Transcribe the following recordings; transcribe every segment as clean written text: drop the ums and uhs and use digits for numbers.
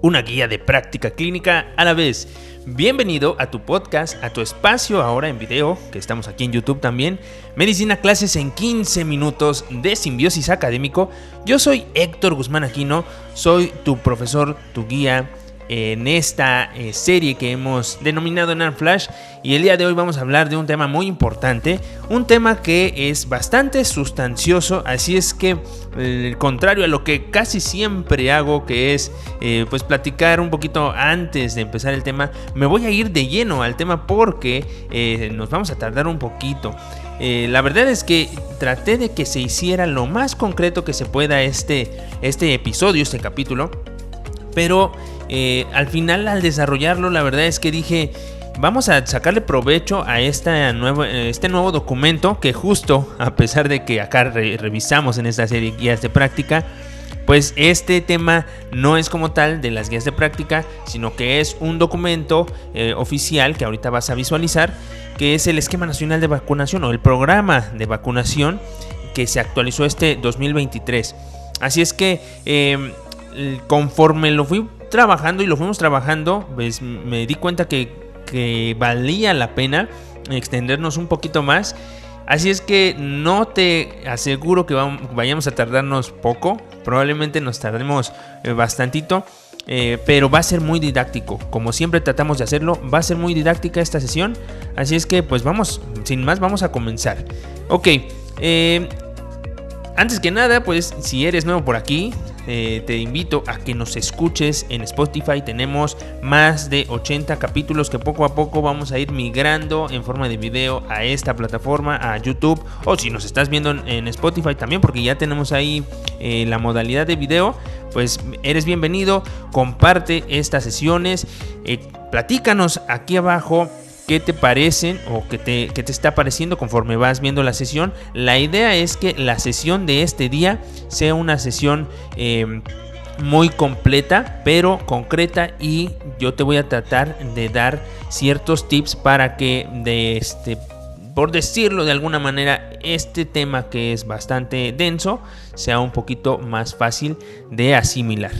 una guía de práctica clínica a la vez. Bienvenido a tu podcast, a tu espacio ahora en video, que estamos aquí en YouTube también. Medicina Clases en 15 minutos de Simbiosis Académico. Yo soy Héctor Guzmán Aquino, soy tu profesor, tu guía en esta serie que hemos denominado NAND Flash, y el día de hoy vamos a hablar de un tema muy importante, un tema que es bastante sustancioso, así es que contrario a lo que casi siempre hago, que es pues platicar un poquito antes de empezar el tema, me voy a ir de lleno al tema porque nos vamos a tardar un poquito. La verdad es que traté de que se hiciera lo más concreto que se pueda este episodio, este capítulo, pero al final, al desarrollarlo, la verdad es que dije, vamos a sacarle provecho a este nuevo documento, que justo a pesar de que acá revisamos en esta serie guías de práctica, pues este tema no es como tal de las guías de práctica, sino que es un documento oficial que ahorita vas a visualizar, que es el Esquema Nacional de Vacunación o el programa de vacunación que se actualizó este 2023. Así es que conforme lo fui trabajando y lo fuimos trabajando, pues me di cuenta que valía la pena extendernos un poquito más. Así es que no te aseguro que vayamos a tardarnos poco, probablemente nos tardemos bastantito, pero va a ser muy didáctico, como siempre tratamos de hacerlo. Va a ser muy didáctica esta sesión, así es que pues vamos, sin más, vamos a comenzar. Ok, antes que nada, pues si eres nuevo por aquí, te invito a que nos escuches en Spotify. Tenemos más de 80 capítulos que poco a poco vamos a ir migrando en forma de video a esta plataforma, a YouTube, o si nos estás viendo en Spotify también, porque ya tenemos ahí la modalidad de video, pues eres bienvenido. Comparte estas sesiones, platícanos aquí abajo qué te parecen o qué te está pareciendo conforme vas viendo la sesión. La idea es que la sesión de este día sea una sesión muy completa pero concreta, y yo te voy a tratar de dar ciertos tips para que por decirlo de alguna manera, este tema que es bastante denso sea un poquito más fácil de asimilar.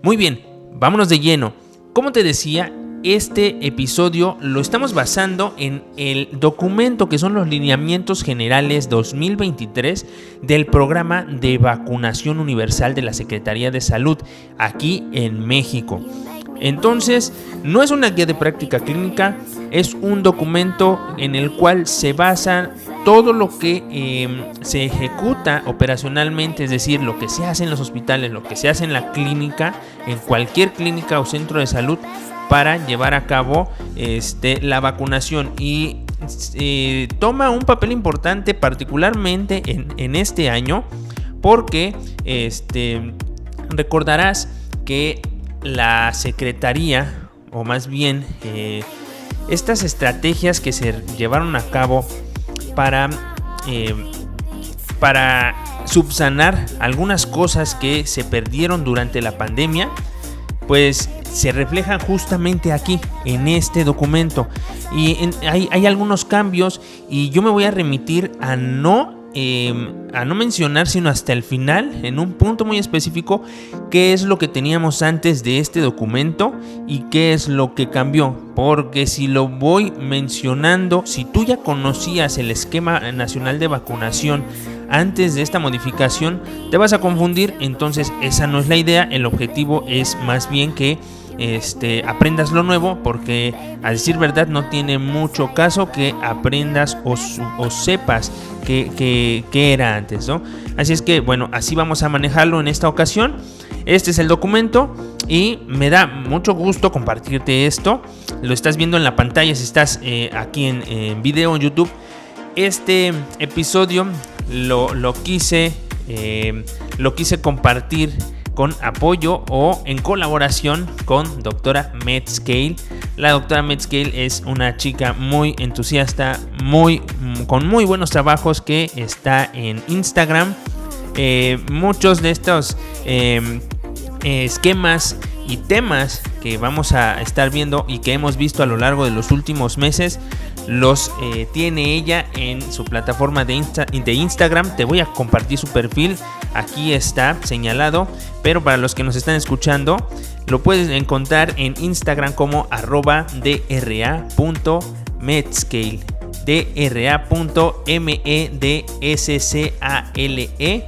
Muy bien, vámonos de lleno. Como te decía, este episodio lo estamos basando en el documento que son los lineamientos generales 2023 del programa de vacunación universal de la Secretaría de Salud aquí en México. Entonces, no es una guía de práctica clínica, es un documento en el cual se basa todo lo que se ejecuta operacionalmente, es decir, lo que se hace en los hospitales, lo que se hace en la clínica, en cualquier clínica o centro de salud, para llevar a cabo la vacunación, y toma un papel importante particularmente en este año, porque recordarás que la Secretaría, o más bien estas estrategias que se llevaron a cabo para subsanar algunas cosas que se perdieron durante la pandemia, pues se reflejan justamente aquí en este documento, y hay algunos cambios, y yo me voy a remitir a no mencionar sino hasta el final, en un punto muy específico, qué es lo que teníamos antes de este documento y qué es lo que cambió, porque si lo voy mencionando, si tú ya conocías el Esquema Nacional de Vacunación antes de esta modificación, te vas a confundir. Entonces esa no es la idea. El objetivo es más bien que aprendas lo nuevo, porque a decir verdad no tiene mucho caso que aprendas o sepas qué era antes, ¿no? Así es que bueno, así vamos a manejarlo en esta ocasión. Este es el documento y me da mucho gusto compartirte esto. Lo estás viendo en la pantalla si estás aquí en video en YouTube. Este episodio lo quise compartir con apoyo o en colaboración con doctora Medscale. La doctora Medscale es una chica muy entusiasta, con muy buenos trabajos, que está en Instagram. Muchos de estos esquemas y temas que vamos a estar viendo y que hemos visto a lo largo de los últimos meses los tiene ella en su plataforma de Instagram. Te voy a compartir su perfil, aquí está señalado, pero para los que nos están escuchando, Lo puedes encontrar en Instagram como @dra.medscale, dra.medscale.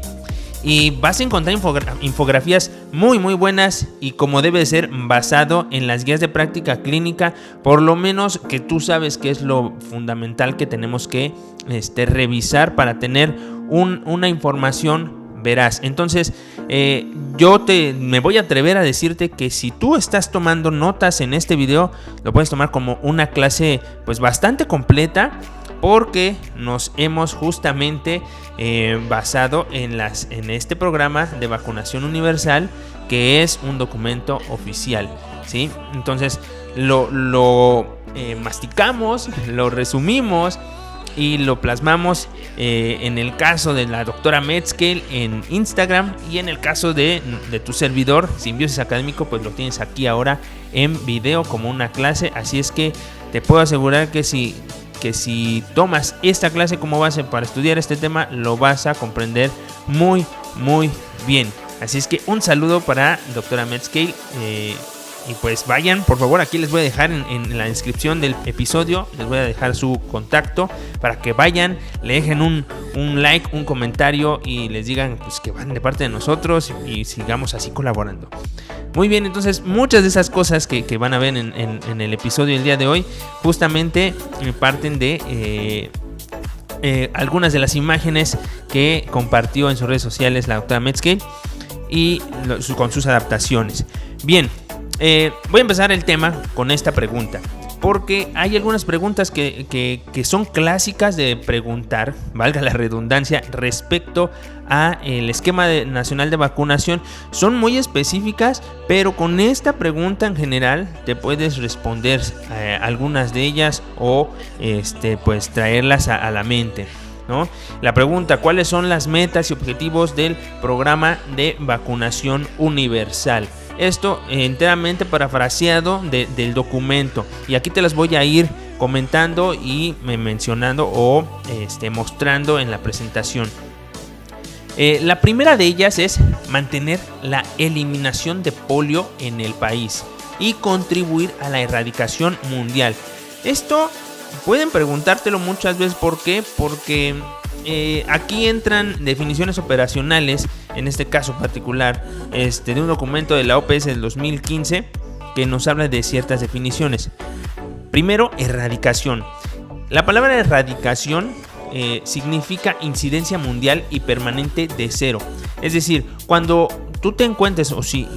Y vas a encontrar infografías muy buenas y como debe de ser, basado en las guías de práctica clínica, por lo menos que tú sabes que es lo fundamental que tenemos que revisar para tener una información veraz. Entonces me voy a atrever a decirte que si tú estás tomando notas en este video, lo puedes tomar como una clase pues bastante completa, porque nos hemos justamente basado en este programa de vacunación universal, que es un documento oficial, ¿sí? Entonces lo masticamos, lo resumimos y lo plasmamos en el caso de la doctora Medscale en Instagram, y en el caso de tu servidor Simbiosis Académico, pues lo tienes aquí ahora en video como una clase. Así es que te puedo asegurar que si tomas esta clase como base para estudiar este tema, lo vas a comprender muy bien. Así es que un saludo para doctora Medscale, y pues vayan, por favor, aquí les voy a dejar en la descripción del episodio, les voy a dejar su contacto para que vayan, le dejen un like, un comentario y les digan pues que van de parte de nosotros y sigamos así colaborando. Muy bien, entonces muchas de esas cosas que van a ver en el episodio del día de hoy justamente parten de algunas de las imágenes que compartió en sus redes sociales la doctora Medscale y con sus adaptaciones. Bien, voy a empezar el tema con esta pregunta, porque hay algunas preguntas que son clásicas de preguntar, valga la redundancia, respecto a el esquema nacional de vacunación. Son muy específicas, pero con esta pregunta en general te puedes responder algunas de ellas o pues traerlas a la mente, ¿no? La pregunta: ¿cuáles son las metas y objetivos del programa de vacunación universal? Esto enteramente parafraseado del documento, y aquí te las voy a ir comentando y mencionando o mostrando en la presentación. La primera de ellas es mantener la eliminación de polio en el país y contribuir a la erradicación mundial. Esto pueden preguntártelo muchas veces. ¿Por qué? Porque aquí entran definiciones operacionales, en este caso particular de un documento de la OPS del 2015 que nos habla de ciertas definiciones. Primero, erradicación. La palabra erradicación significa incidencia mundial y permanente de cero. Es decir, cuando tú te encuentres, o si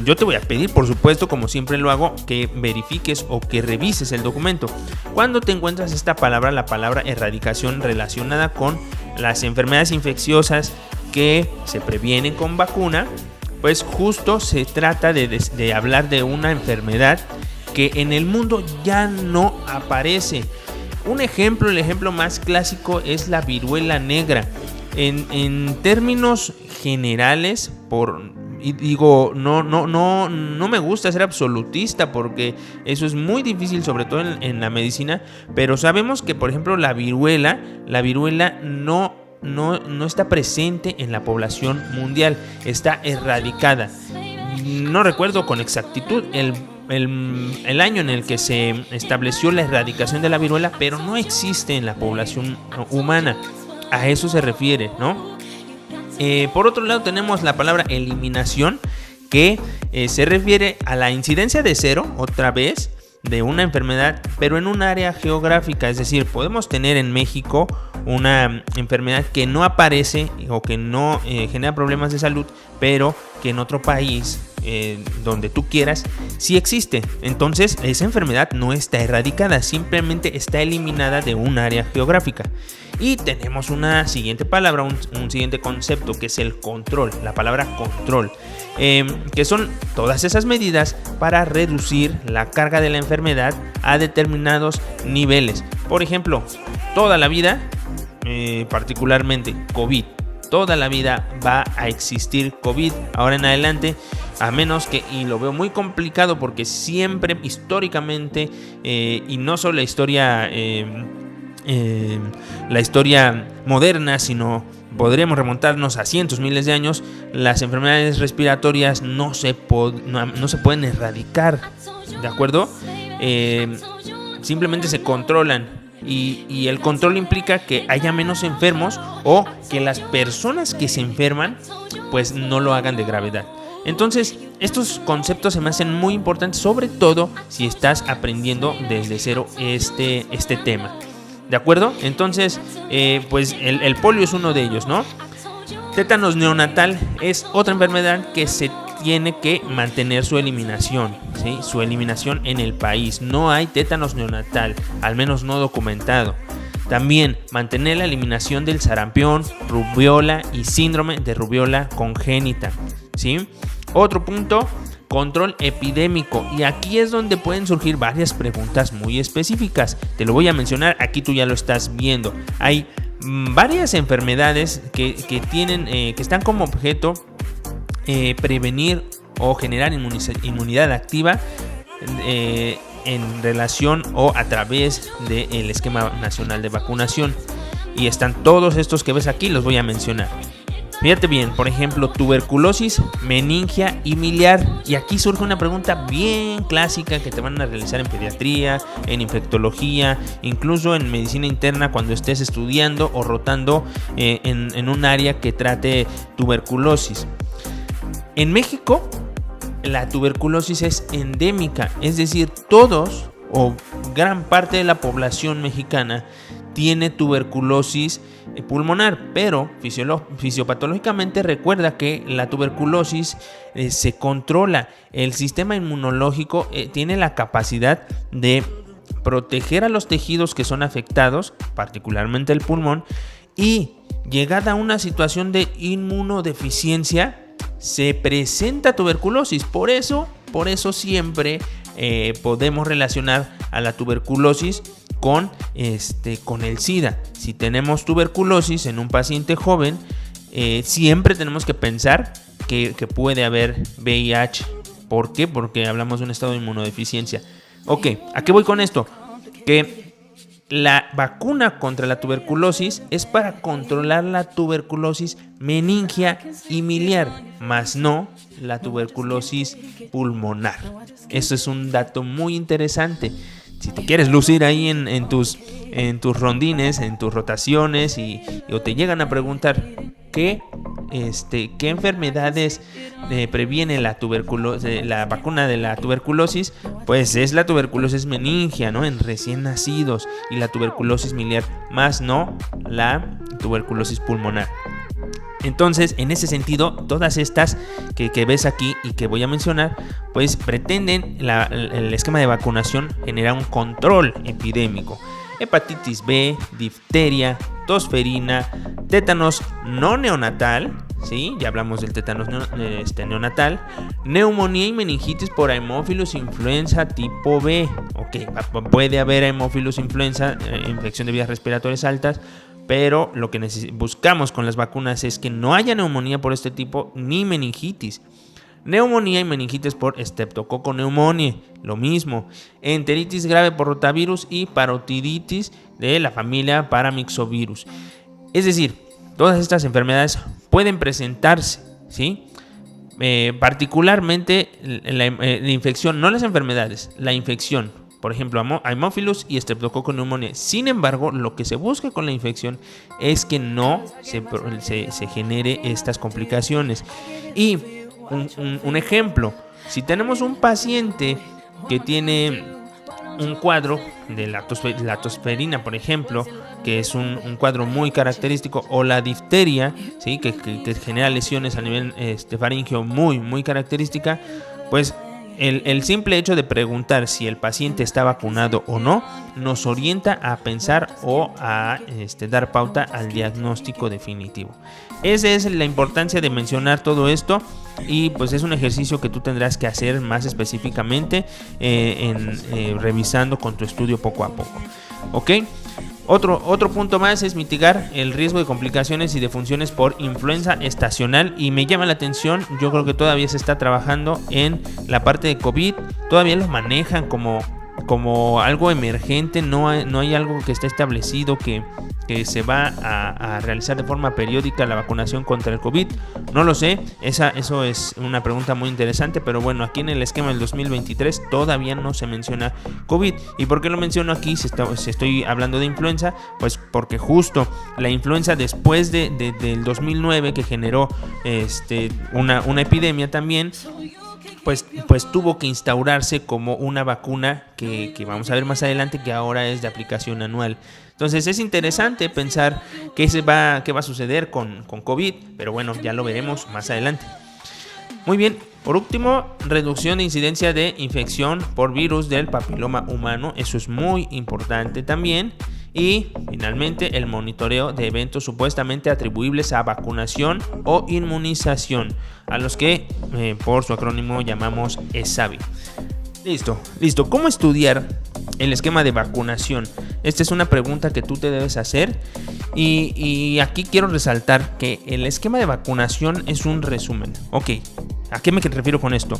yo te voy a pedir, por supuesto, como siempre lo hago, que verifiques o que revises el documento. Cuando te encuentras esta palabra, la palabra erradicación, relacionada con las enfermedades infecciosas que se previenen con vacuna, pues justo se trata de hablar de una enfermedad que en el mundo ya no aparece. Un ejemplo, el ejemplo más clásico es la viruela negra. En términos generales, no me gusta ser absolutista, porque eso es muy difícil, sobre todo en la medicina, pero sabemos que, por ejemplo, la viruela no está presente en la población mundial, está erradicada. No recuerdo con exactitud el año en el que se estableció la erradicación de la viruela, pero no existe en la población humana. A eso se refiere, ¿no? Por otro lado, tenemos la palabra eliminación, que se refiere a la incidencia de cero, otra vez, de una enfermedad, pero en un área geográfica. Es decir, podemos tener en México una enfermedad que no aparece o que no genera problemas de salud, pero que en otro país, donde tú quieras, sí existe. Entonces esa enfermedad no está erradicada, simplemente está eliminada de un área geográfica. Y tenemos una siguiente palabra, un siguiente concepto, que es el control, la palabra control, que son todas esas medidas para reducir la carga de la enfermedad a determinados niveles. Por ejemplo, toda la vida, particularmente COVID, toda la vida va a existir COVID ahora en adelante, a menos que, y lo veo muy complicado porque siempre históricamente, y no solo la historia moderna, sino podríamos remontarnos a cientos, miles de años, las enfermedades respiratorias no se pueden erradicar, ¿de acuerdo? Simplemente se controlan. Y el control implica que haya menos enfermos o que las personas que se enferman pues no lo hagan de gravedad. Entonces, estos conceptos se me hacen muy importantes, sobre todo si estás aprendiendo desde cero este tema. ¿De acuerdo? Entonces, pues el polio es uno de ellos, ¿no? Tétanos neonatal es otra enfermedad que se tiene que mantener su eliminación, ¿sí? Su eliminación en el país. No hay tétanos neonatal, al menos no documentado. También mantener la eliminación del sarampión, rubiola y síndrome de rubiola congénita, ¿sí? Otro punto, control epidémico. Y aquí es donde pueden surgir varias preguntas muy específicas. Te lo voy a mencionar, aquí tú ya lo estás viendo. Hay varias enfermedades que están como objeto prevenir o generar inmunidad activa en relación o a través del esquema nacional de vacunación. Y están todos estos que ves aquí, los voy a mencionar. Fíjate bien, por ejemplo, tuberculosis, meningia y miliar. Y aquí surge una pregunta bien clásica que te van a realizar en pediatría, en infectología, incluso en medicina interna cuando estés estudiando o rotando en un área que trate tuberculosis. En México, la tuberculosis es endémica, es decir, todos o gran parte de la población mexicana tiene tuberculosis pulmonar, pero fisiopatológicamente recuerda que la tuberculosis se controla. El sistema inmunológico tiene la capacidad de proteger a los tejidos que son afectados, particularmente el pulmón, y llegada a una situación de inmunodeficiencia, se presenta tuberculosis. Por eso siempre podemos relacionar a la tuberculosis con el SIDA. Si tenemos tuberculosis en un paciente joven, siempre tenemos que pensar que puede haber VIH. ¿Por qué? Porque hablamos de un estado de inmunodeficiencia. Ok, ¿a qué voy con esto? Que la vacuna contra la tuberculosis es para controlar la tuberculosis meningia y miliar, más no la tuberculosis pulmonar. Eso es un dato muy interesante. Si te quieres lucir ahí en tus rondines, en tus rotaciones o te llegan a preguntar qué enfermedades previene la vacuna de la tuberculosis, pues es la tuberculosis meningia, ¿no? En recién nacidos, y la tuberculosis miliar, más no la tuberculosis pulmonar. Entonces, en ese sentido, todas estas que ves aquí y que voy a mencionar, pues pretenden el esquema de vacunación generar un control epidémico. Hepatitis B, difteria, tosferina, tétanos no neonatal, ¿sí? Ya hablamos del tétanos neonatal, neumonía y meningitis por Haemophilus influenza tipo B. Ok, puede haber Haemophilus influenza, infección de vías respiratorias altas, pero lo que buscamos con las vacunas es que no haya neumonía por este tipo ni meningitis. Neumonía y meningitis por Streptococcus pneumoniae, lo mismo. Enteritis grave por rotavirus y parotiditis de la familia Paramyxovirus. Es decir, todas estas enfermedades pueden presentarse, ¿sí? Particularmente la infección, no las enfermedades, la infección. Por ejemplo, Haemophilus y Streptococcus pneumoniae. Sin embargo, lo que se busca con la infección es que no se genere estas complicaciones. Y un ejemplo, si tenemos un paciente que tiene un cuadro de la tosferina, por ejemplo, que es un cuadro muy característico, o la difteria, ¿sí? que genera lesiones a nivel faríngeo muy característica, pues el simple hecho de preguntar si el paciente está vacunado o no nos orienta a pensar o a dar pauta al diagnóstico definitivo. Esa es la importancia de mencionar todo esto, y pues es un ejercicio que tú tendrás que hacer más específicamente revisando con tu estudio poco a poco. ¿Ok? Otro punto más es mitigar el riesgo de complicaciones y defunciones por influenza estacional, y me llama la atención, yo creo que todavía se está trabajando en la parte de COVID, todavía lo manejan como algo emergente, no hay algo que esté establecido que que se va a realizar de forma periódica la vacunación contra el COVID. No lo sé, eso es una pregunta muy interesante, pero bueno, aquí en el esquema del 2023 todavía no se menciona COVID. ¿Y por qué lo menciono aquí si estoy hablando de influenza? Pues porque justo la influenza después del 2009, que generó una epidemia también, pues tuvo que instaurarse como una vacuna que vamos a ver más adelante, que ahora es de aplicación anual. Entonces es interesante pensar qué va a suceder con COVID, pero bueno, ya lo veremos más adelante. Muy bien, por último, reducción de incidencia de infección por virus del papiloma humano, eso es muy importante también. Y finalmente, el monitoreo de eventos supuestamente atribuibles a vacunación o inmunización, a los que por su acrónimo llamamos ESAVI. Listo. ¿Cómo estudiar el esquema de vacunación? Esta es una pregunta que tú te debes hacer, y aquí quiero resaltar que el esquema de vacunación es un resumen. Ok, ¿a qué me refiero con esto?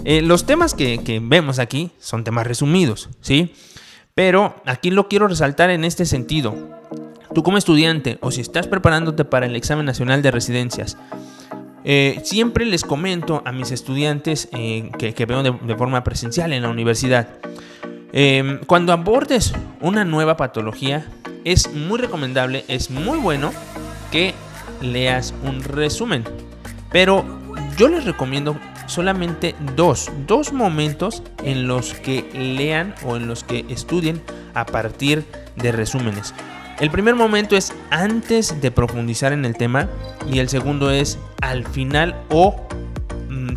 Los temas que vemos aquí son temas resumidos, ¿sí? Pero aquí lo quiero resaltar en este sentido. Tú como estudiante, o si estás preparándote para el examen nacional de residencias, siempre les comento a mis estudiantes que veo de forma presencial en la universidad, cuando abordes una nueva patología, es muy recomendable, es muy bueno que leas un resumen. Pero yo les recomiendo solamente dos momentos en los que lean o en los que estudien a partir de resúmenes. El primer momento es antes de profundizar en el tema, y el segundo es al final o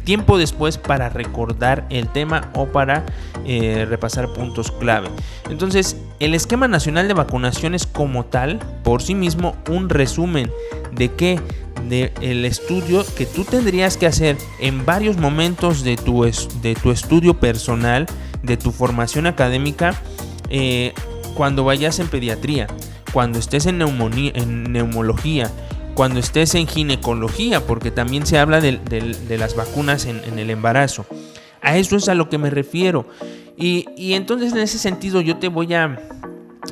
tiempo después para recordar el tema o para repasar puntos clave. Entonces, el esquema nacional de vacunación es como tal, por sí mismo, un resumen de qué, del estudio que tú tendrías que hacer en varios momentos de tu estudio personal, de tu formación académica, cuando vayas en pediatría, cuando estés en neumología, cuando estés en ginecología, porque también se habla de las vacunas en el embarazo. A eso es a lo que me refiero. Y entonces, en ese sentido, yo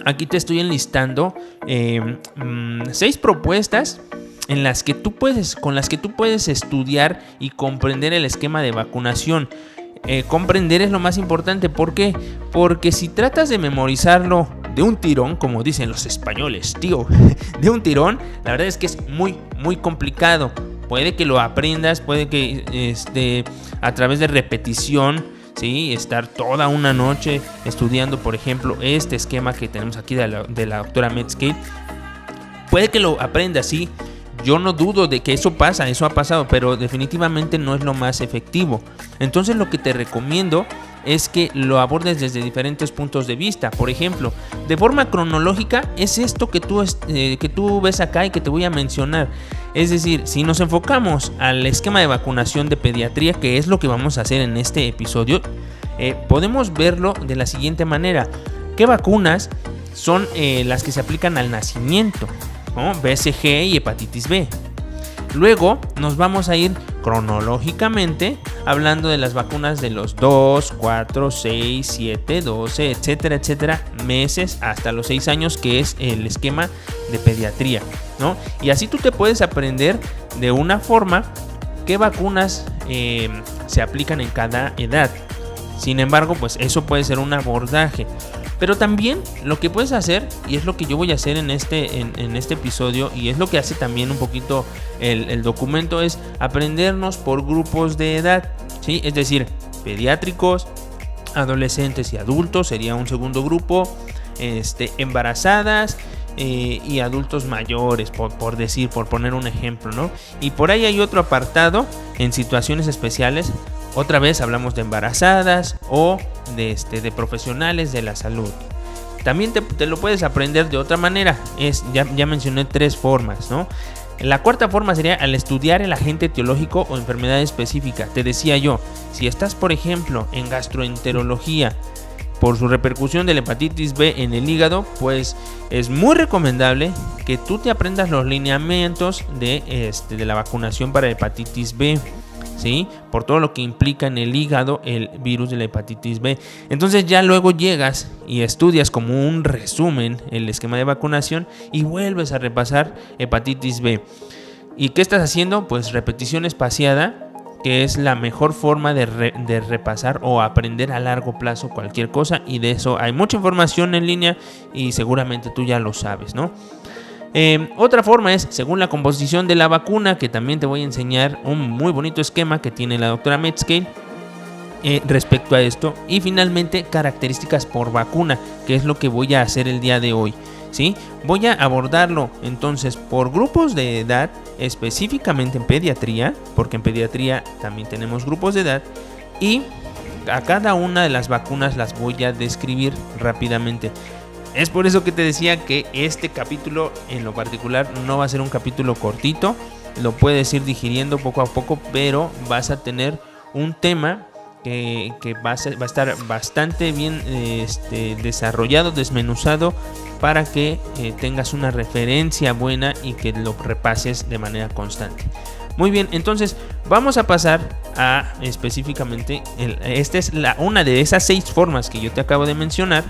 aquí te estoy enlistando 6 propuestas con las que tú puedes estudiar y comprender el esquema de vacunación. Comprender es lo más importante. ¿Por qué? Porque si tratas de memorizarlo de un tirón, como dicen los españoles, tío, de un tirón, la verdad es que es muy, muy complicado. Puede que lo aprendas, puede que a través de repetición, ¿sí? Estar toda una noche estudiando, por ejemplo, este esquema que tenemos aquí de la doctora Medscape. Puede que lo aprendas, sí. Yo no dudo de que eso ha pasado, pero definitivamente no es lo más efectivo. Entonces, lo que te recomiendo es que lo abordes desde diferentes puntos de vista. Por ejemplo, de forma cronológica, es esto que tú ves acá y que te voy a mencionar. Es decir, si nos enfocamos al esquema de vacunación de pediatría, que es lo que vamos a hacer en este episodio, podemos verlo de la siguiente manera. ¿Qué vacunas son las que se aplican al nacimiento? ¿No? BCG y hepatitis B. Luego nos vamos a ir cronológicamente hablando de las vacunas de los 2, 4, 6, 7, 12, etcétera, etcétera, meses hasta los 6 años, que es el esquema de pediatría, ¿no? Y así tú te puedes aprender de una forma qué vacunas se aplican en cada edad. Sin embargo, pues eso puede ser un abordaje. Pero también lo que puedes hacer, y es lo que yo voy a hacer en este episodio, y es lo que hace también un poquito el documento, es aprendernos por grupos de edad, ¿sí? Es decir, pediátricos, adolescentes y adultos sería un segundo grupo, embarazadas y adultos mayores, por poner un ejemplo, ¿no? Y por ahí hay otro apartado en situaciones especiales. Otra vez hablamos de embarazadas o de profesionales de la salud. También te lo puedes aprender de otra manera. Ya mencioné 3 formas, ¿no? La cuarta forma sería al estudiar el agente etiológico o enfermedad específica. Te decía yo, si estás, por ejemplo, en gastroenterología, por su repercusión de la hepatitis B en el hígado, pues es muy recomendable que tú te aprendas los lineamientos de la vacunación para hepatitis B. ¿sí? Por todo lo que implica en el hígado el virus de la hepatitis B. Entonces ya luego llegas y estudias como un resumen el esquema de vacunación y vuelves a repasar hepatitis B. ¿Y qué estás haciendo? Pues repetición espaciada, que es la mejor forma de repasar o aprender a largo plazo cualquier cosa, y de eso hay mucha información en línea y seguramente tú ya lo sabes, ¿no? Otra forma es según la composición de la vacuna, que también te voy a enseñar un muy bonito esquema que tiene la doctora Medscape respecto a esto. Y finalmente características por vacuna, que es lo que voy a hacer el día de hoy, ¿sí? Voy a abordarlo entonces por grupos de edad, específicamente en pediatría, porque en pediatría también tenemos grupos de edad, y a cada una de las vacunas las voy a describir rápidamente. Es por eso que te decía que este capítulo en lo particular no va a ser un capítulo cortito, lo puedes ir digiriendo poco a poco, pero vas a tener un tema que va a estar bastante bien desarrollado, desmenuzado, para que tengas una referencia buena y que lo repases de manera constante. Muy bien, entonces vamos a pasar a específicamente, esta es una de esas 6 formas que yo te acabo de mencionar.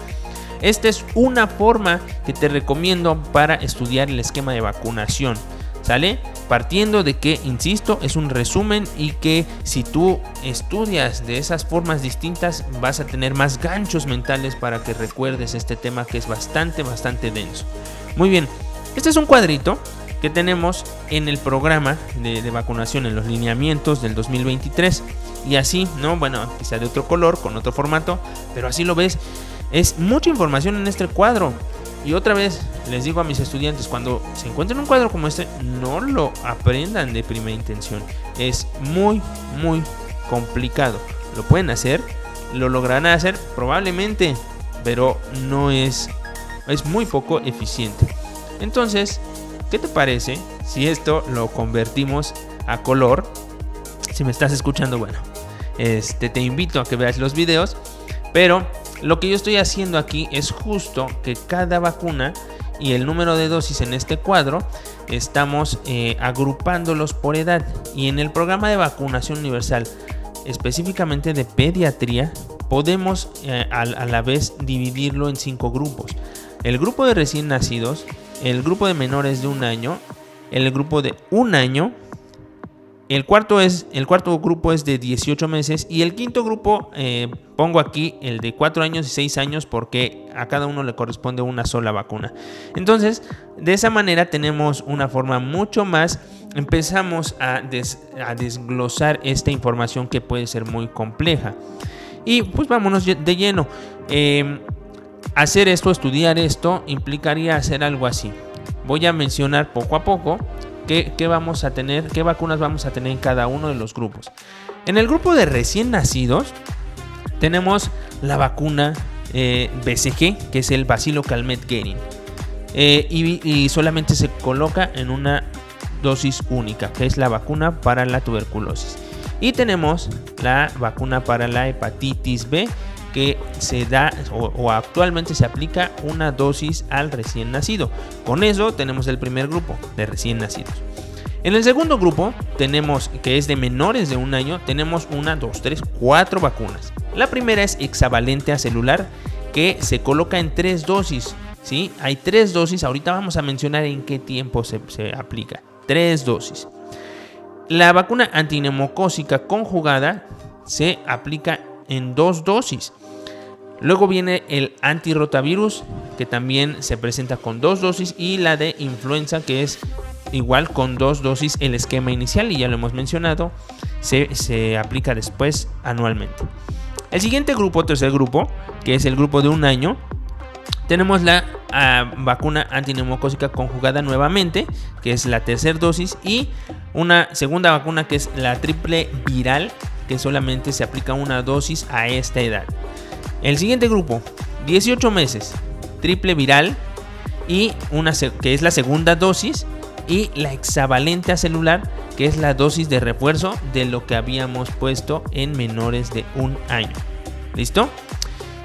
Esta es una forma que te recomiendo para estudiar el esquema de vacunación, ¿sale? Partiendo de que, insisto, es un resumen y que si tú estudias de esas formas distintas vas a tener más ganchos mentales para que recuerdes este tema que es bastante denso. Muy bien, este es un cuadrito que tenemos en el programa de vacunación, en los lineamientos del 2023, y así, ¿no? Bueno, quizá de otro color, con otro formato, pero así lo ves. Es mucha información en este cuadro. Y otra vez les digo a mis estudiantes, cuando se encuentren un cuadro como este, no lo aprendan de primera intención. Es muy complicado. Lo pueden hacer, lo lograrán hacer probablemente, pero no es muy poco eficiente. Entonces, ¿qué te parece si esto lo convertimos a color? Si me estás escuchando, bueno, te invito a que veas los videos, pero lo que yo estoy haciendo aquí es justo que cada vacuna y el número de dosis en este cuadro estamos agrupándolos por edad. Y en el programa de vacunación universal, específicamente de pediatría, podemos a la vez dividirlo en 5 grupos. El grupo de recién nacidos, el grupo de menores de 1 año, el grupo de 1 año, el cuarto grupo es de 18 meses y el quinto grupo pongo aquí el de 4 años y 6 años porque a cada uno le corresponde una sola vacuna. Entonces, de esa manera tenemos una forma mucho más, empezamos a desglosar esta información que puede ser muy compleja. Y pues vámonos de lleno. Hacer esto, estudiar esto, implicaría hacer algo así. Voy a mencionar poco a poco ¿Qué vamos a tener? ¿Qué vacunas vamos a tener en cada uno de los grupos? En el grupo de recién nacidos tenemos la vacuna BCG, que es el Bacilo Calmette-Guerin, y solamente se coloca en una dosis única, que es la vacuna para la tuberculosis. Y tenemos la vacuna para la hepatitis B, que se da o actualmente se aplica una dosis al recién nacido. Con eso tenemos el primer grupo de recién nacidos. En el segundo grupo tenemos, que es de menores de 1 año, tenemos 1, 2, 3, 4 vacunas. La primera es hexavalente acelular, que se coloca en 3 dosis, ¿sí? Hay 3 dosis, ahorita vamos a mencionar en qué tiempo se aplica. 3 dosis. La vacuna antineumocócica conjugada se aplica en 2 dosis. Luego viene el antirrotavirus, que también se presenta con 2 dosis, y la de influenza, que es igual con 2 dosis el esquema inicial, y ya lo hemos mencionado, se aplica después anualmente. El siguiente grupo, tercer grupo, que es el grupo de 1 año, tenemos la vacuna antineumocócica conjugada nuevamente, que es la tercera dosis, y una segunda vacuna que es la triple viral, que solamente se aplica una dosis a esta edad. El siguiente grupo, 18 meses, triple viral, y que es la segunda dosis, y la hexavalente acelular, que es la dosis de refuerzo de lo que habíamos puesto en menores de 1 año. ¿Listo?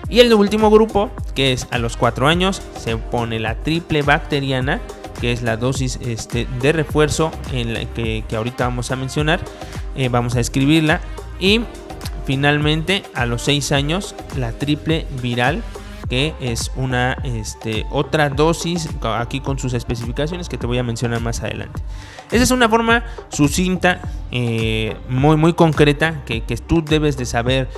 Y el último grupo, que es a los 4 años, se pone la triple bacteriana, que es la dosis de refuerzo en la que ahorita vamos a mencionar, vamos a escribirla. Y finalmente a los 6 años la triple viral, que es una otra dosis, aquí con sus especificaciones que te voy a mencionar más adelante. Esa es una forma sucinta, muy, muy concreta, que tú debes de saber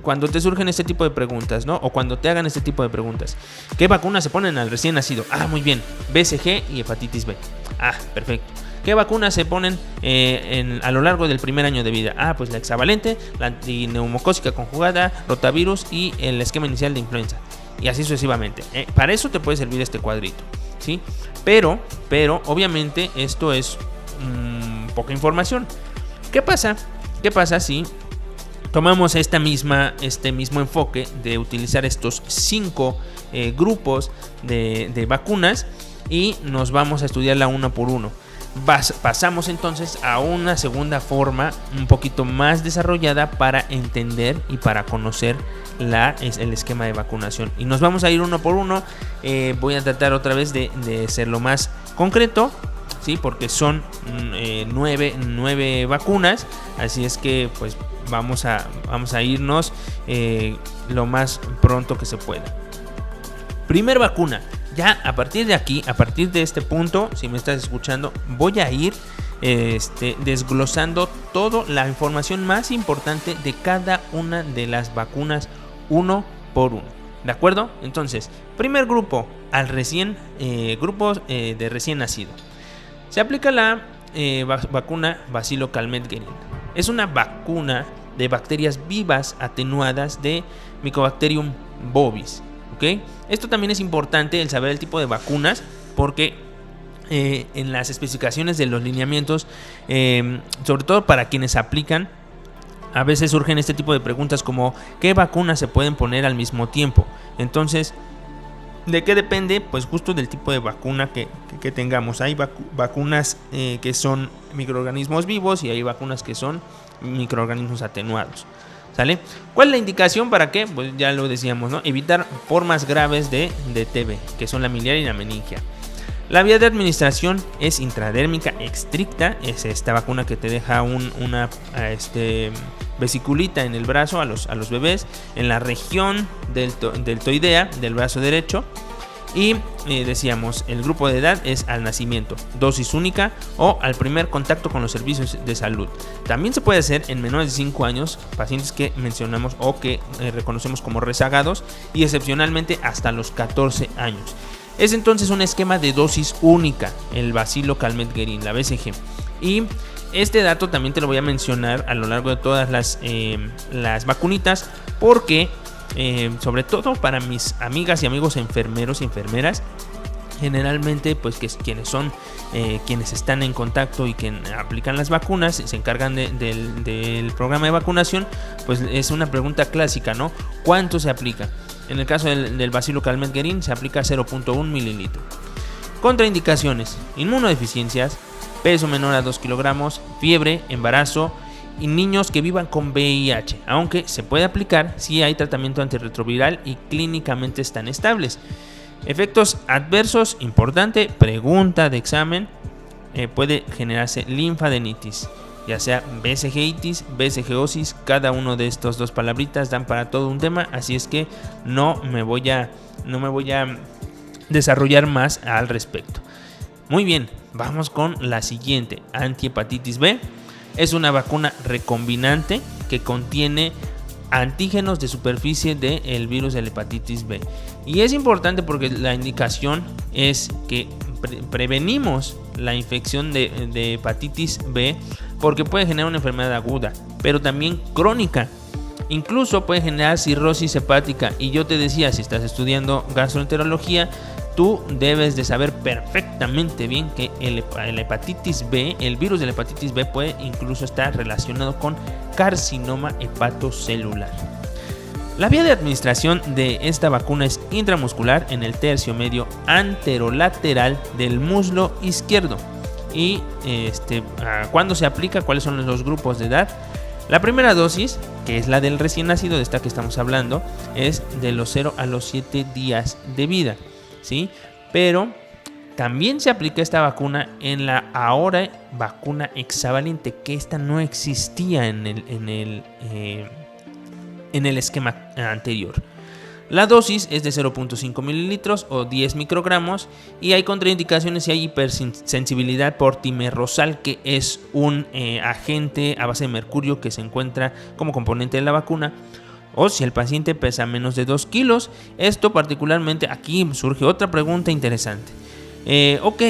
cuando te surgen este tipo de preguntas, ¿no? O cuando te hagan este tipo de preguntas. ¿Qué vacunas se ponen al recién nacido? Ah, muy bien, BCG y hepatitis B. Ah, perfecto. ¿Qué vacunas se ponen a lo largo del primer año de vida? Ah, pues la hexavalente, la antineumocócica conjugada, rotavirus y el esquema inicial de influenza. Y así sucesivamente. Para eso te puede servir este cuadrito, ¿sí? Pero obviamente esto es poca información. ¿Qué pasa? ¿Qué pasa si tomamos este mismo enfoque de utilizar estos 5 grupos de vacunas y nos vamos a estudiarla uno por uno? Pasamos entonces a una segunda forma un poquito más desarrollada para entender y para conocer el esquema de vacunación. Y nos vamos a ir uno por uno. Voy a tratar otra vez de ser lo más concreto, ¿sí? Porque son 9 vacunas. Así es que pues vamos a irnos lo más pronto que se pueda. Primer vacuna. Ya a partir de aquí, a partir de este punto, si me estás escuchando, voy a ir desglosando toda la información más importante de cada una de las vacunas uno por uno. ¿De acuerdo? Entonces, primer grupo, grupo de recién nacido. Se aplica la vacuna Bacilo Calmette-Guerin. Es una vacuna de bacterias vivas atenuadas de Mycobacterium bovis. ¿Okay? Esto también es importante el saber el tipo de vacunas, porque en las especificaciones de los lineamientos, sobre todo para quienes aplican, a veces surgen este tipo de preguntas como ¿qué vacunas se pueden poner al mismo tiempo? Entonces, ¿de qué depende? Pues justo del tipo de vacuna que tengamos. Hay vacunas que son microorganismos vivos y hay vacunas que son microorganismos atenuados. ¿Sale? ¿Cuál es la indicación para qué? Pues ya lo decíamos, ¿no? Evitar formas graves de TB, que son la miliar y la meningia. La vía de administración es intradérmica estricta. Es esta vacuna que te deja una vesiculita en el brazo a los bebés, en la región deltoidea del brazo derecho. Y decíamos, el grupo de edad es al nacimiento, dosis única o al primer contacto con los servicios de salud. También se puede hacer en menores de 5 años, pacientes que mencionamos o que reconocemos como rezagados, y excepcionalmente hasta los 14 años. Es entonces un esquema de dosis única, el Bacilo Calmette-Guerin, la BCG. Y este dato también te lo voy a mencionar a lo largo de todas las vacunitas, porque sobre todo para mis amigas y amigos enfermeros y enfermeras, generalmente pues quienes están en contacto y que aplican las vacunas, se encargan del programa de vacunación, pues es una pregunta clásica, ¿no? ¿Cuánto se aplica? En el caso del Bacilo Calmette-Guerin se aplica 0.1 mililitro. Contraindicaciones: inmunodeficiencias, peso menor a 2 kilogramos, fiebre, embarazo y niños que vivan con VIH, aunque se puede aplicar si hay tratamiento antirretroviral y clínicamente están estables. Efectos adversos, importante, pregunta de examen, puede generarse linfadenitis, ya sea BCGitis, BCGosis. Cada uno de estos dos palabritas dan para todo un tema, así es que no me voy a desarrollar más al respecto. Muy bien, vamos con la siguiente, antihepatitis B. Es una vacuna recombinante que contiene antígenos de superficie del virus de la hepatitis B. Y es importante porque la indicación es que prevenimos la infección de hepatitis B, porque puede generar una enfermedad aguda, pero también crónica. Incluso puede generar cirrosis hepática. Y yo te decía, si estás estudiando gastroenterología, tú debes de saber perfectamente bien que el hepatitis B, el virus de la hepatitis B, puede incluso estar relacionado con carcinoma hepatocelular. La vía de administración de esta vacuna es intramuscular en el tercio medio anterolateral del muslo izquierdo. Y ¿cuándo se aplica? ¿Cuáles son los grupos de edad? La primera dosis, que es la del recién nacido, de esta que estamos hablando, es de los 0 a los 7 días de vida, ¿sí? Pero También se aplica esta vacuna en la ahora vacuna hexavalente, que esta no existía en el esquema anterior. La dosis es de 0.5 mililitros o 10 microgramos y hay contraindicaciones si hay hipersensibilidad por timerosal, que es un agente a base de mercurio que se encuentra como componente de la vacuna, o si el paciente pesa menos de 2 kilos. Esto particularmente, aquí surge otra pregunta interesante. Ok,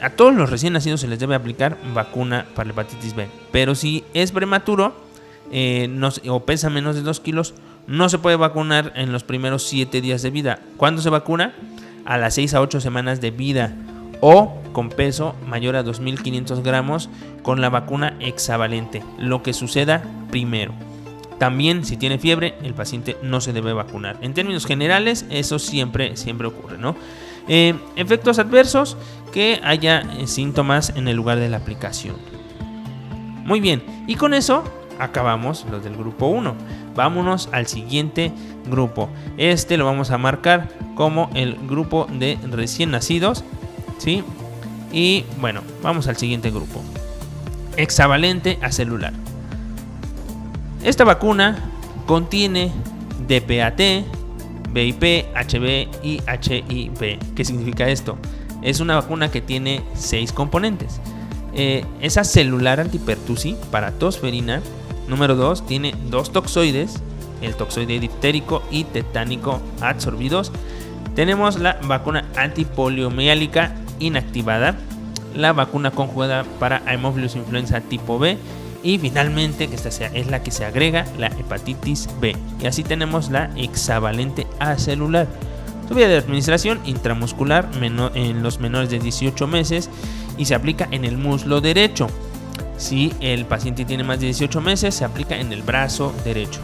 a todos los recién nacidos se les debe aplicar vacuna para la hepatitis B, pero si es prematuro o pesa menos de 2 kilos, no se puede vacunar en los primeros 7 días de vida. ¿Cuándo se vacuna? A las 6 a 8 semanas de vida o con peso mayor a 2.500 gramos con la vacuna hexavalente, lo que suceda primero. También, si tiene fiebre, el paciente no se debe vacunar. En términos generales, eso siempre ocurre, ¿no? Efectos adversos, que haya síntomas en el lugar de la aplicación. Muy bien, y con eso acabamos los del grupo 1. Vámonos al siguiente grupo. Este lo vamos a marcar como el grupo de recién nacidos, ¿sí? Y bueno, vamos al siguiente grupo. Hexavalente acelular. Esta vacuna contiene DPAT, VIP, HB y HIV. ¿Qué significa esto? Es una vacuna que tiene 6 componentes. Es acelular antipertussis para tosferina. Número 2, tiene 2 toxoides, el toxoide diftérico y tetánico adsorbidos. Tenemos la vacuna antipoliomiélica inactivada, la vacuna conjugada para Haemophilus influenza tipo B y finalmente, que esta es la que se agrega, la hepatitis B. Y así tenemos la hexavalente acelular. Su vía de administración intramuscular en los menores de 18 meses y se aplica en el muslo derecho. Si el paciente tiene más de 18 meses, se aplica en el brazo derecho.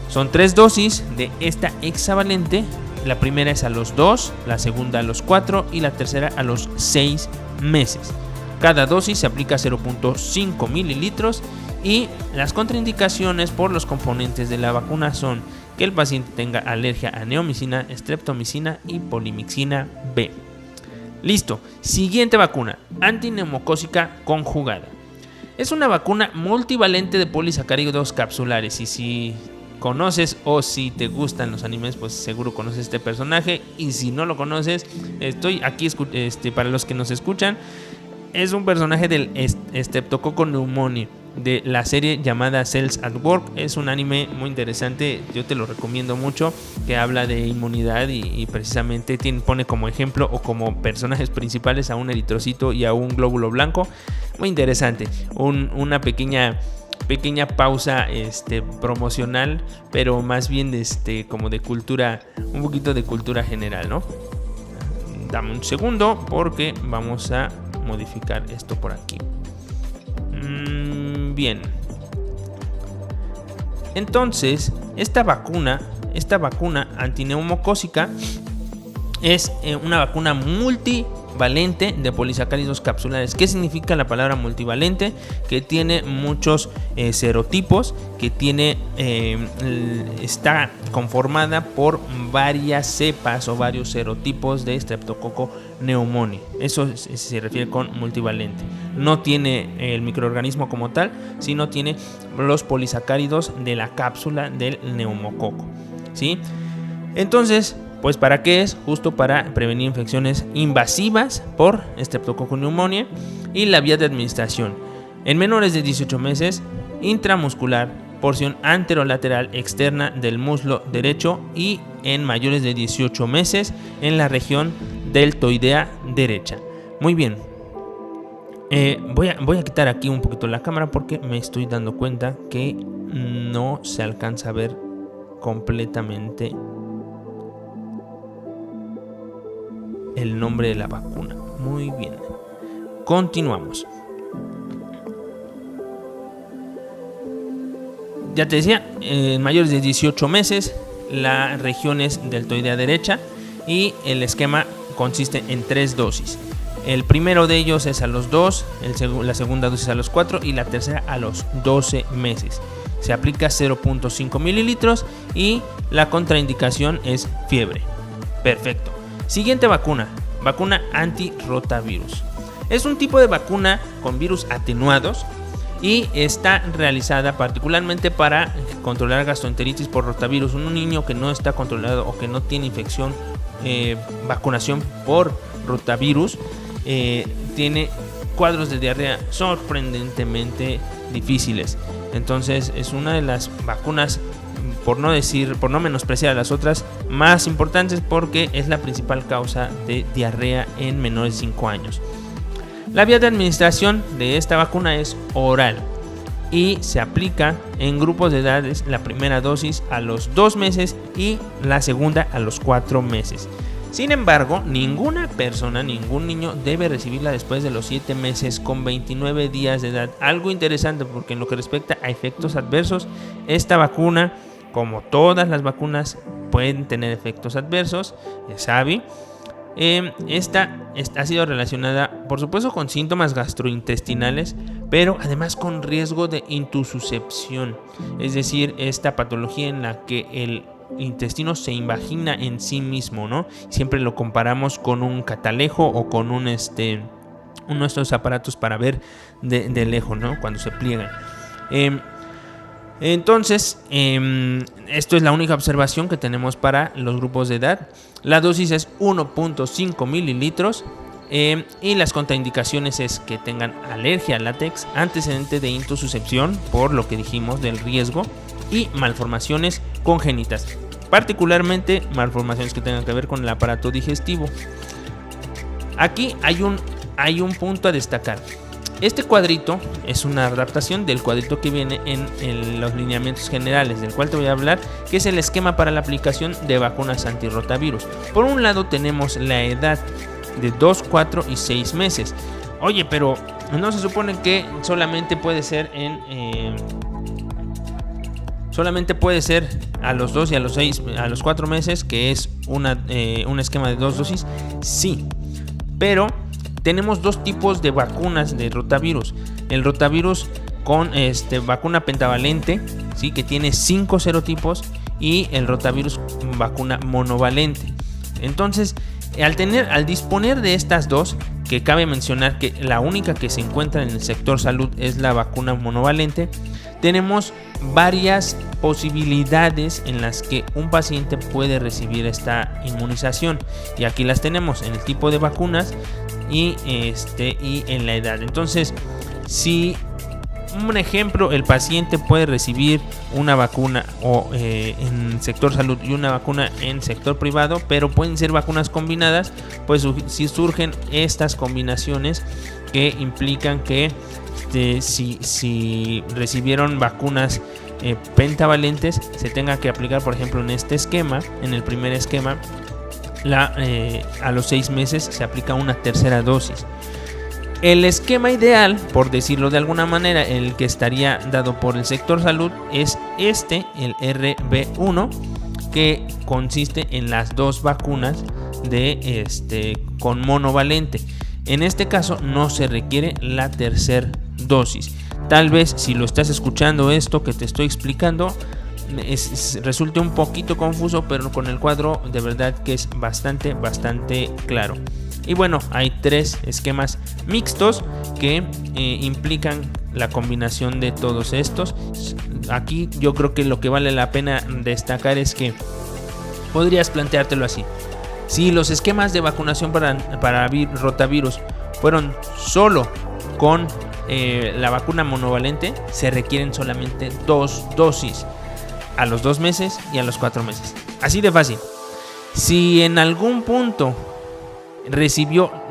Son 3 dosis de esta hexavalente. La primera es a los 2, la segunda a los 4 y la tercera a los 6 meses. Cada dosis se aplica 0.5 mililitros y las contraindicaciones por los componentes de la vacuna son que el paciente tenga alergia a neomicina, streptomicina y polimixina B. Listo. Siguiente vacuna, antineumocócica conjugada. Es una vacuna multivalente de polisacáridos capsulares y si conoces o si te gustan los animes, pues seguro conoces este personaje, y si no lo conoces, estoy aquí para los que nos escuchan. Es un personaje del Streptococcus pneumoniae de la serie llamada Cells at Work. Es un anime muy interesante, yo te lo recomiendo mucho, que habla de inmunidad y precisamente pone como ejemplo o como personajes principales a un eritrocito y a un glóbulo blanco. Muy interesante, una pequeña pausa promocional, pero más bien como de cultura, un poquito de cultura general, ¿no? Dame un segundo porque vamos a modificar esto por aquí. Bien. Entonces, esta vacuna antineumocócica es una vacuna multivalente de polisacáridos capsulares. ¿Qué significa la palabra multivalente? Que tiene muchos serotipos, que está conformada por varias cepas o varios serotipos de Streptococcus pneumoniae. Eso se refiere con multivalente. No tiene el microorganismo como tal, sino tiene los polisacáridos de la cápsula del neumococo, ¿sí? Entonces, pues ¿para qué es? Justo para prevenir infecciones invasivas por Streptococcus pneumoniae. Y la vía de administración: en menores de 18 meses, intramuscular, porción anterolateral externa del muslo derecho, y en mayores de 18 meses en la deltoidea derecha. Muy bien. Voy a quitar aquí un poquito la cámara porque me estoy dando cuenta que no se alcanza a ver completamente el nombre de la vacuna. Muy bien. Continuamos. Ya te decía, en mayores de 18 meses, la región es deltoidea derecha y el esquema consiste en 3 dosis. El primero de ellos es a los 2, la segunda dosis a los 4 y la tercera a los 12 meses. Se aplica 0.5 mililitros y la contraindicación es fiebre. Perfecto. Siguiente vacuna, vacuna anti-rotavirus. Es un tipo de vacuna con virus atenuados y está realizada particularmente para controlar gastroenteritis por rotavirus. Un niño que no está controlado o que no tiene infección, vacunación por rotavirus, tiene cuadros de diarrea sorprendentemente difíciles. Entonces es una de las vacunas, por no menospreciar a las otras, más importantes, porque es la principal causa de diarrea en menores de 5 años. La vía de administración de esta vacuna es oral y se aplica en grupos de edades, la primera dosis a los 2 meses y la segunda a los 4 meses. Sin embargo, ninguna persona, ningún niño debe recibirla después de los 7 meses con 29 días de edad. Algo interesante, porque en lo que respecta a efectos adversos, esta vacuna, como todas las vacunas, pueden tener efectos adversos, es sabe. Esta ha sido relacionada, por supuesto, con síntomas gastrointestinales, pero además con riesgo de intususcepción, es decir, esta patología en la que el intestino se invagina en sí mismo, ¿no? Siempre lo comparamos con un catalejo o con uno de estos aparatos para ver de lejos, ¿no? Cuando se pliegan. Entonces, esto es la única observación que tenemos para los grupos de edad. La dosis es 1.5 mililitros y las contraindicaciones es que tengan alergia al látex, antecedente de intususcepción, por lo que dijimos del riesgo, y malformaciones congénitas, particularmente malformaciones que tengan que ver con el aparato digestivo. Aquí hay un punto a destacar. Este cuadrito es una adaptación del cuadrito que viene en los lineamientos generales, del cual te voy a hablar, que es el esquema para la aplicación de vacunas antirrotavirus. Por un lado tenemos la edad de 2, 4 y 6 meses. Oye, pero no se supone que solamente puede ser a los 2 y a los 4 meses, que es un esquema de 2 dosis. Sí, pero tenemos 2 tipos de vacunas de rotavirus. El rotavirus con vacuna pentavalente, ¿sí?, que tiene 5 serotipos, y el rotavirus vacuna monovalente. Entonces, al disponer de estas dos, que cabe mencionar que la única que se encuentra en el sector salud es la vacuna monovalente, tenemos varias posibilidades en las que un paciente puede recibir esta inmunización, y aquí las tenemos en el tipo de vacunas y en la edad. Entonces, si un ejemplo, el paciente puede recibir una vacuna en sector salud y una vacuna en sector privado, pero pueden ser vacunas combinadas, pues si surgen estas combinaciones que implican que si recibieron vacunas pentavalentes, se tenga que aplicar, por ejemplo, en este esquema, en el primer esquema, a los 6 meses se aplica una tercera dosis. El esquema ideal, por decirlo de alguna manera, el que estaría dado por el sector salud, es el RB1, que consiste en las 2 vacunas con monovalente. En este caso no se requiere la tercera dosis. Tal vez, si lo estás escuchando esto que te estoy explicando, resulte un poquito confuso, pero con el cuadro de verdad que es bastante claro. Y bueno, hay 3 esquemas mixtos que implican la combinación de todos estos. Aquí yo creo que lo que vale la pena destacar es que podrías planteártelo así: si los esquemas de vacunación para rotavirus fueron solo con la vacuna monovalente, se requieren solamente 2 dosis, a los 2 meses y a los 4 meses. Así de fácil. Si en algún punto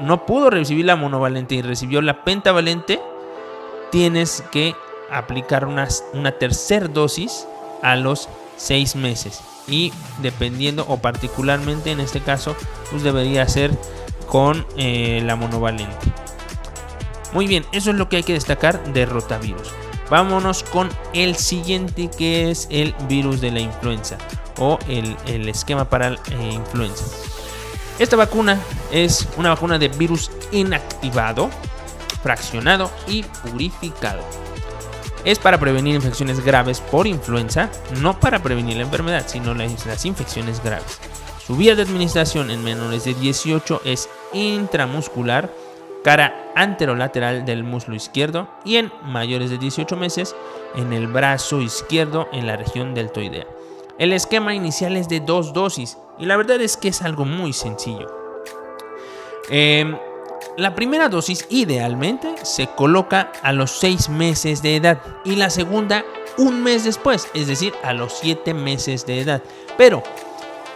no pudo recibir la monovalente y recibió la pentavalente, tienes que aplicar una tercera dosis a los 6 meses. Y dependiendo, o particularmente en este caso, pues debería ser con la monovalente. Muy bien, eso es lo que hay que destacar de rotavirus. Vámonos con el siguiente, que es el virus de la influenza, o el esquema para influenza. Esta vacuna es una vacuna de virus inactivado, fraccionado y purificado. Es para prevenir infecciones graves por influenza, no para prevenir la enfermedad, sino las infecciones graves. Su vía de administración en menores de 18 es intramuscular, cara anterolateral del muslo izquierdo y en mayores de 18 meses en el brazo izquierdo en la región deltoidea. El esquema inicial es de 2 dosis y la verdad es que es algo muy sencillo. La primera dosis idealmente se coloca a los 6 meses de edad y la segunda un mes después, es decir, a los 7 meses de edad. Pero,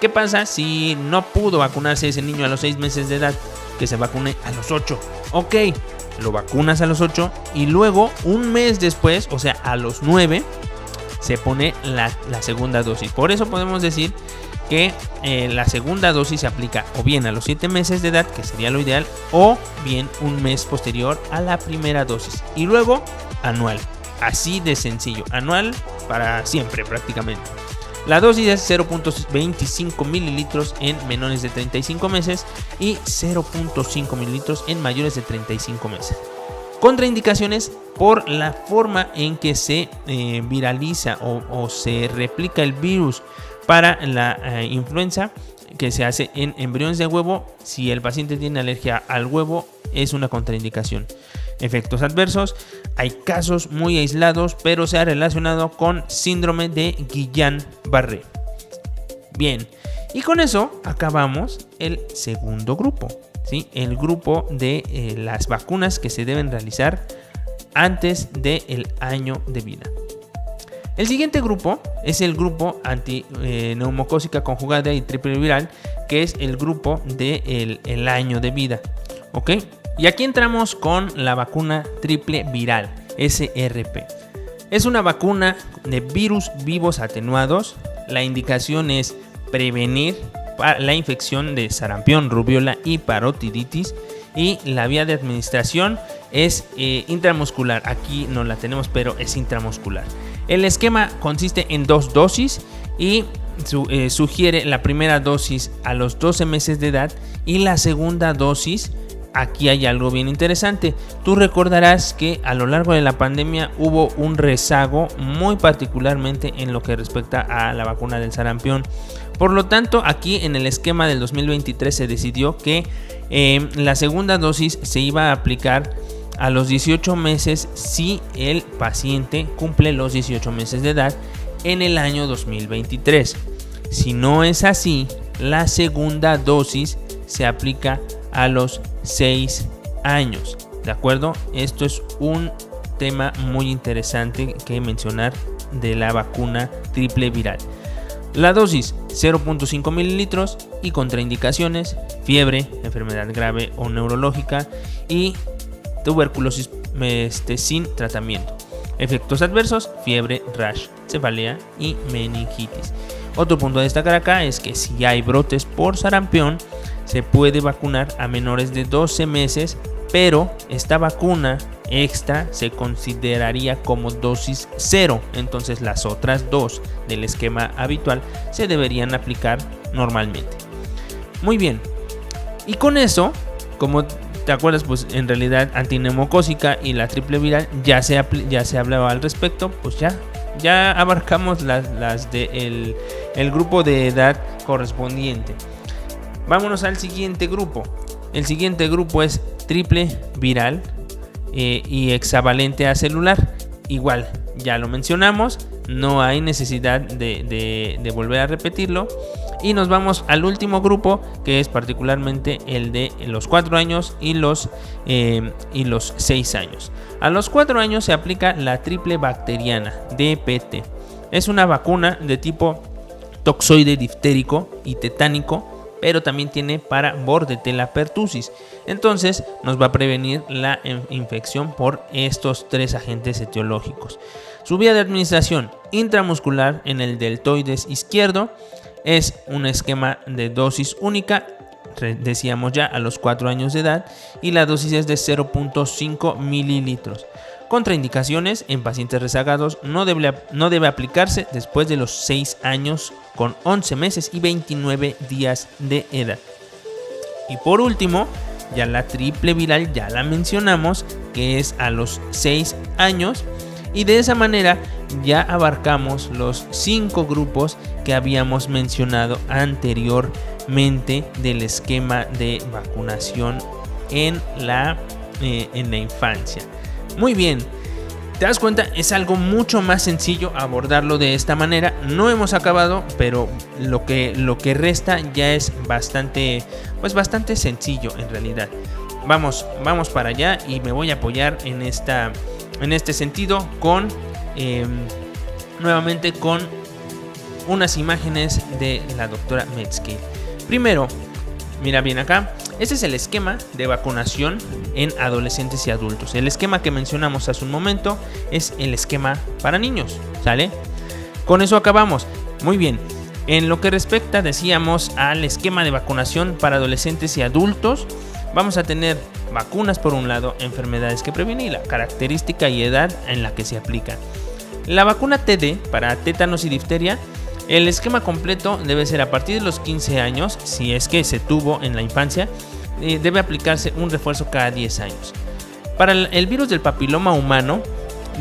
¿qué pasa si no pudo vacunarse ese niño a los 6 meses de edad? Que se vacune a los 8. Ok, lo vacunas a los 8 y luego un mes después, o sea, a los 9, se pone la segunda dosis. Por eso podemos decir que la segunda dosis se aplica o bien a los 7 meses de edad, que sería lo ideal, o bien un mes posterior a la primera dosis. Y luego anual. Así de sencillo. Anual para siempre prácticamente. La dosis es 0.25 mililitros en menores de 35 meses y 0.5 mililitros en mayores de 35 meses. Contraindicaciones por la forma en que se viraliza o se replica el virus para la influenza, que se hace en embriones de huevo. Si el paciente tiene alergia al huevo, es una contraindicación. Efectos adversos: hay casos muy aislados, pero se ha relacionado con síndrome de Guillain-Barré. Bien, y con eso acabamos el segundo grupo, ¿sí? El grupo de las vacunas que se deben realizar antes del año de vida. El siguiente grupo es el grupo antineumocócica conjugada y triple viral, que es el grupo del año de vida. ¿Ok? Y aquí entramos con la vacuna triple viral, SRP. Es una vacuna de virus vivos atenuados. La indicación es prevenir la infección de sarampión, rubiola y parotiditis. Y la vía de administración es intramuscular. Aquí no la tenemos, pero es intramuscular. El esquema consiste en 2 dosis y sugiere la primera dosis a los 12 meses de edad y la segunda dosis. Aquí hay algo bien interesante. Tú recordarás que a lo largo de la pandemia hubo un rezago, muy particularmente en lo que respecta a la vacuna del sarampión. Por lo tanto, aquí en el esquema del 2023 se decidió que la segunda dosis se iba a aplicar a los 18 meses si el paciente cumple los 18 meses de edad en el año 2023. Si no es así, la segunda dosis se aplica a los 6 años. ¿De acuerdo? Esto es un tema muy interesante que mencionar de la vacuna triple viral. La dosis 0.5 mililitros y contraindicaciones: fiebre, enfermedad grave o neurológica y tuberculosis sin tratamiento. Efectos adversos: fiebre, rash, cefalea y meningitis. Otro punto a destacar acá es que si hay brotes por sarampión, se puede vacunar a menores de 12 meses, pero esta vacuna extra se consideraría como dosis 0. Entonces las otras 2 del esquema habitual se deberían aplicar normalmente. Muy bien. Y con eso, como te acuerdas, pues en realidad antineumocócica y la triple viral ya se hablaba al respecto, pues ya abarcamos las de el grupo de edad correspondiente. Vámonos al siguiente grupo. El siguiente grupo es triple viral y hexavalente acelular. Igual, ya lo mencionamos, no hay necesidad de volver a repetirlo. Y nos vamos al último grupo, que es particularmente el de los 4 años y los 6 años. A los 4 años se aplica la triple bacteriana, DPT. Es una vacuna de tipo toxoide diftérico y tetánico, pero también tiene para Bordetella pertussis. Entonces nos va a prevenir la infección por estos 3 agentes etiológicos. Su vía de administración: intramuscular en el deltoides izquierdo. Es un esquema de dosis única, decíamos ya, a los 4 años de edad, y la dosis es de 0.5 mililitros. Contraindicaciones: en pacientes rezagados no debe aplicarse después de los 6 años con 11 meses y 29 días de edad. Y por último, ya la triple viral ya la mencionamos, que es a los 6 años. Y de esa manera ya abarcamos los 5 grupos que habíamos mencionado anteriormente. mente del esquema de vacunación en la infancia. Muy bien, ¿te das cuenta? Es algo mucho más sencillo abordarlo de esta manera. No hemos acabado, pero lo que resta ya es bastante sencillo en realidad. Vamos para allá y me voy a apoyar en este sentido con nuevamente con unas imágenes de la doctora Metzger. Primero, mira bien acá. Este es el esquema de vacunación en adolescentes y adultos. El esquema que mencionamos hace un momento es el esquema para niños, ¿sale? Con eso acabamos. Muy bien. En lo que respecta, decíamos, al esquema de vacunación para adolescentes y adultos, vamos a tener vacunas por un lado, enfermedades que previenen y la característica y edad en la que se aplican. La vacuna TD para tétanos y difteria, el esquema completo debe ser a partir de los 15 años, si es que se tuvo en la infancia, debe aplicarse un refuerzo cada 10 años. Para el virus del papiloma humano,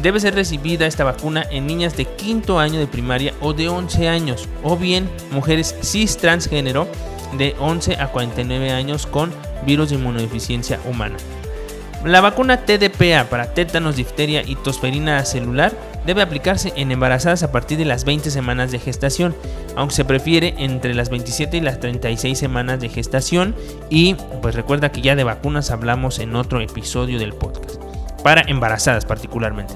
debe ser recibida esta vacuna en niñas de 5º año de primaria o de 11 años, o bien mujeres cis transgénero de 11 a 49 años con virus de inmunodeficiencia humana. La vacuna TDPA para tétanos, difteria y tosferina celular debe aplicarse en embarazadas a partir de las 20 semanas de gestación, aunque se prefiere entre las 27 y las 36 semanas de gestación. Y pues recuerda que ya de vacunas hablamos en otro episodio del podcast, para embarazadas particularmente.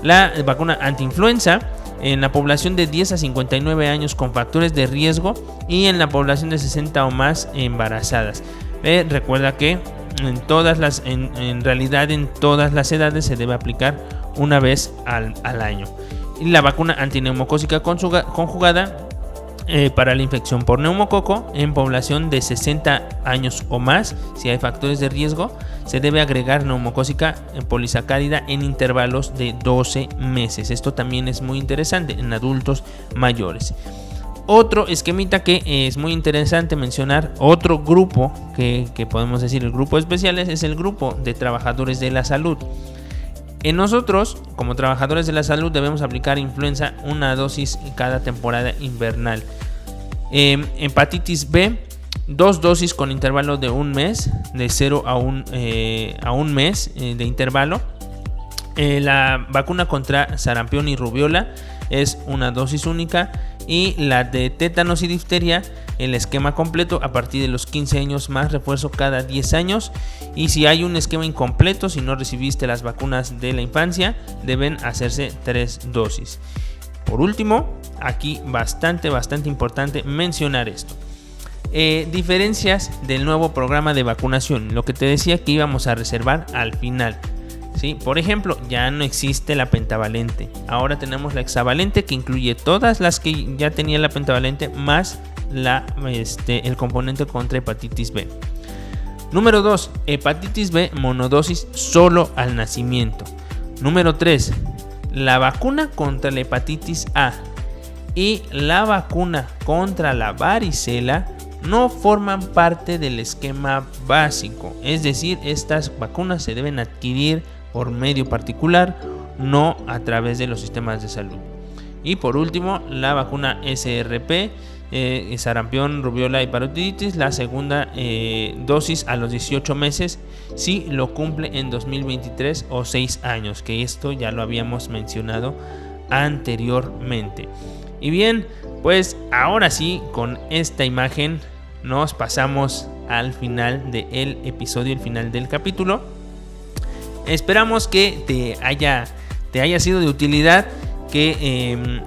La vacuna antiinfluenza en la población de 10 a 59 años con factores de riesgo y en la población de 60 o más embarazadas. Recuerda que en realidad en todas las edades se debe aplicar una vez al año. Y la vacuna antineumocócica conjugada para la infección por neumococo en población de 60 años o más, si hay factores de riesgo, se debe agregar neumocócica polisacárida en intervalos de 12 meses. Esto también es muy interesante en adultos mayores. Otro esquemita que es muy interesante mencionar, otro grupo que podemos decir el grupo especial es el grupo de trabajadores de la salud. En nosotros, como trabajadores de la salud, debemos aplicar influenza una dosis cada temporada invernal. Hepatitis B, 2 dosis con intervalo de un mes, de 0 a un mes de intervalo. La vacuna contra sarampión y rubiola es una dosis única. Y la de tétanos y difteria, el esquema completo a partir de los 15 años más refuerzo cada 10 años. Y si hay un esquema incompleto, si no recibiste las vacunas de la infancia, deben hacerse 3 dosis. Por último, aquí bastante importante mencionar esto. Diferencias del nuevo programa de vacunación, lo que te decía que íbamos a reservar al final. ¿Sí? Por ejemplo, ya no existe la pentavalente. Ahora tenemos la hexavalente, que incluye todas las que ya tenía la pentavalente, más el componente contra hepatitis B. Número 2. Hepatitis B monodosis solo al nacimiento. Número 3. La vacuna contra la hepatitis A y la vacuna contra la varicela no forman parte del esquema básico. Es decir, estas vacunas se deben adquirir por medio particular, no a través de los sistemas de salud. Y por último, la vacuna SRP, sarampión, rubiola y parotiditis, la segunda dosis a los 18 meses, si lo cumple en 2023 o 6 años, que esto ya lo habíamos mencionado anteriormente. Y bien, pues ahora sí, con esta imagen nos pasamos al final del episodio, el final del capítulo. Esperamos que te haya sido de utilidad, que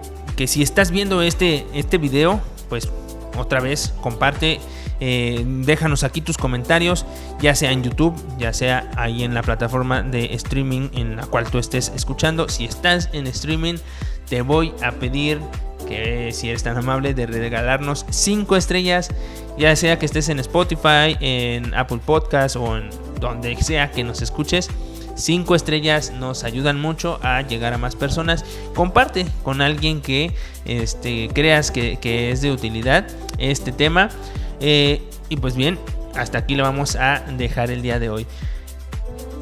si estás viendo este video, pues otra vez comparte, déjanos aquí tus comentarios, ya sea en YouTube, ya sea ahí en la plataforma de streaming en la cual tú estés escuchando. Si estás en streaming, te voy a pedir que si eres tan amable de regalarnos 5 estrellas, ya sea que estés en Spotify, en Apple Podcast o en donde sea que nos escuches. 5 estrellas nos ayudan mucho a llegar a más personas. Comparte con alguien que creas que es de utilidad este tema. Y pues bien, hasta aquí lo vamos a dejar el día de hoy.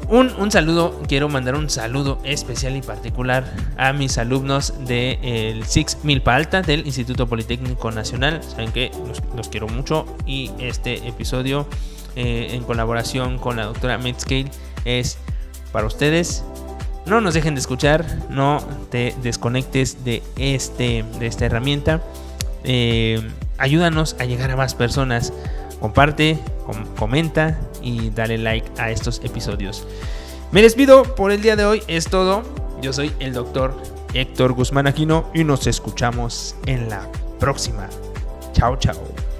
Un saludo, quiero mandar un saludo especial y particular a mis alumnos del SIX Milpa Alta del Instituto Politécnico Nacional. Saben que los quiero mucho y este episodio en colaboración con la doctora Medscale es para ustedes. No nos dejen de escuchar, no te desconectes de esta herramienta. Ayúdanos a llegar a más personas. Comparte, comenta y dale like a estos episodios. Me despido por el día de hoy, es todo. Yo soy el doctor Héctor Guzmán Aquino y nos escuchamos en la próxima. Chao, chao.